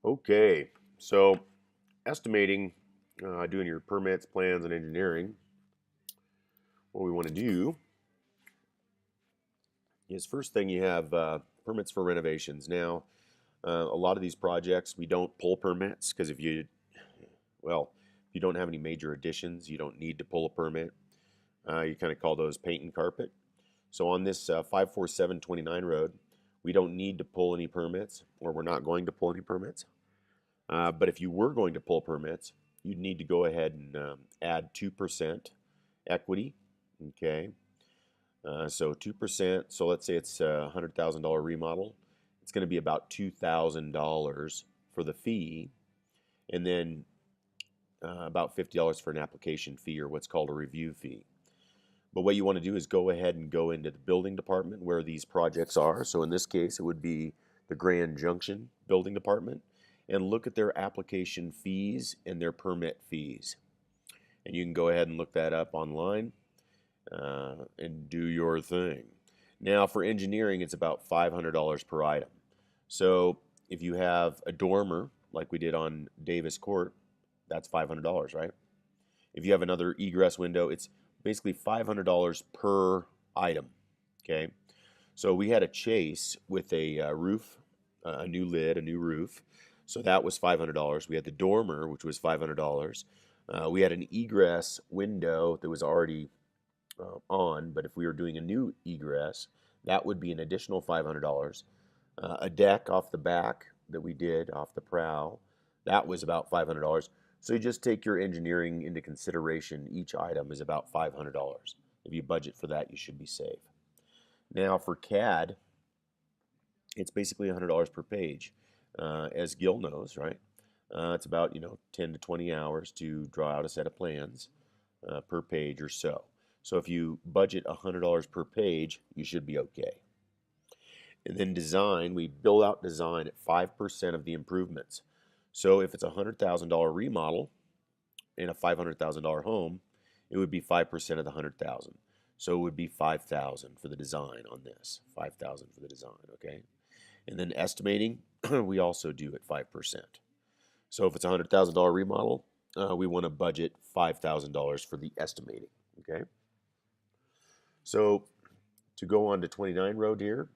Okay, so estimating, doing your permits, plans, and engineering, what we want to do is first thing you have permits for renovations. Now, a lot of these projects we don't pull permits because if you don't have any major additions, you don't need to pull a permit. You kind of call those paint and carpet. So on this 54729 road, we don't need to pull any permits, or we're not going to pull any permits. But if you were going to pull permits, you'd need to go ahead and add 2% equity. Okay. So 2%. So let's say it's a $100,000 remodel. It's going to be about $2,000 for the fee, and then about $50 for an application fee, or what's called a review fee. But what you want to do is go ahead and go into the building department where these projects are. So in this case, it would be the Grand Junction Building Department, and look at their application fees and their permit fees. And you can go ahead and look that up online and do your thing. Now for engineering, it's about $500 per item. So if you have a dormer, like we did on Davis Court, that's $500, right? If you have another egress window, it's basically $500 per item, okay? So we had a chase with a roof, a new lid, a new roof. So that was $500. We had the dormer, which was $500. We had an egress window that was already on, but if we were doing a new egress, that would be an additional $500. A deck off the back that we did off the prow, that was about $500. So you just take your engineering into consideration. Each item is about $500. If you budget for that, you should be safe. Now for CAD, it's basically $100 per page. As Gil knows, right? It's about 10 to 20 hours to draw out a set of plans per page or so. So if you budget $100 per page, you should be okay. And then design, we bill out design at 5% of the improvements. So if it's a $100,000 remodel in a $500,000 home, it would be 5% of the $100,000. So it would be $5,000 for the design on this. $5,000 for the design, okay? And then estimating, we also do at 5%. So if it's a $100,000 remodel, we want to budget $5,000 for the estimating, okay? So to go on to 29 Road here,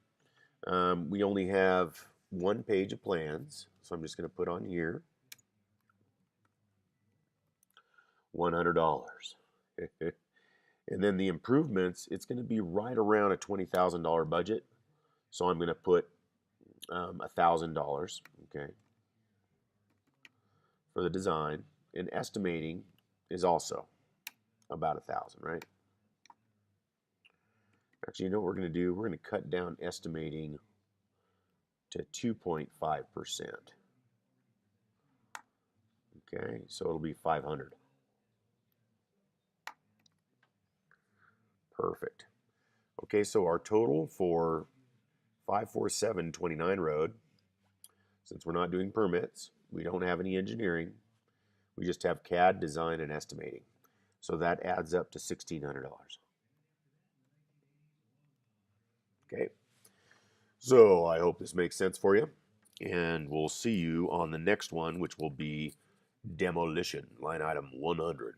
we only have one page of plans. So I'm just going to put on here $100. And then the improvements, it's going to be right around a $20,000 budget. So I'm going to put $1,000, okay, for the design. And estimating is also about $1,000, right? Actually, you know what we're going to do? We're going to cut down estimating to 2.5%. Okay, so it'll be 500. Perfect. Okay, so our total for 54729 Road, since we're not doing permits, we don't have any engineering, we just have CAD, design, and estimating. So that adds up to $1,600. Okay, so I hope this makes sense for you, and we'll see you on the next one, which will be demolition, line item 100.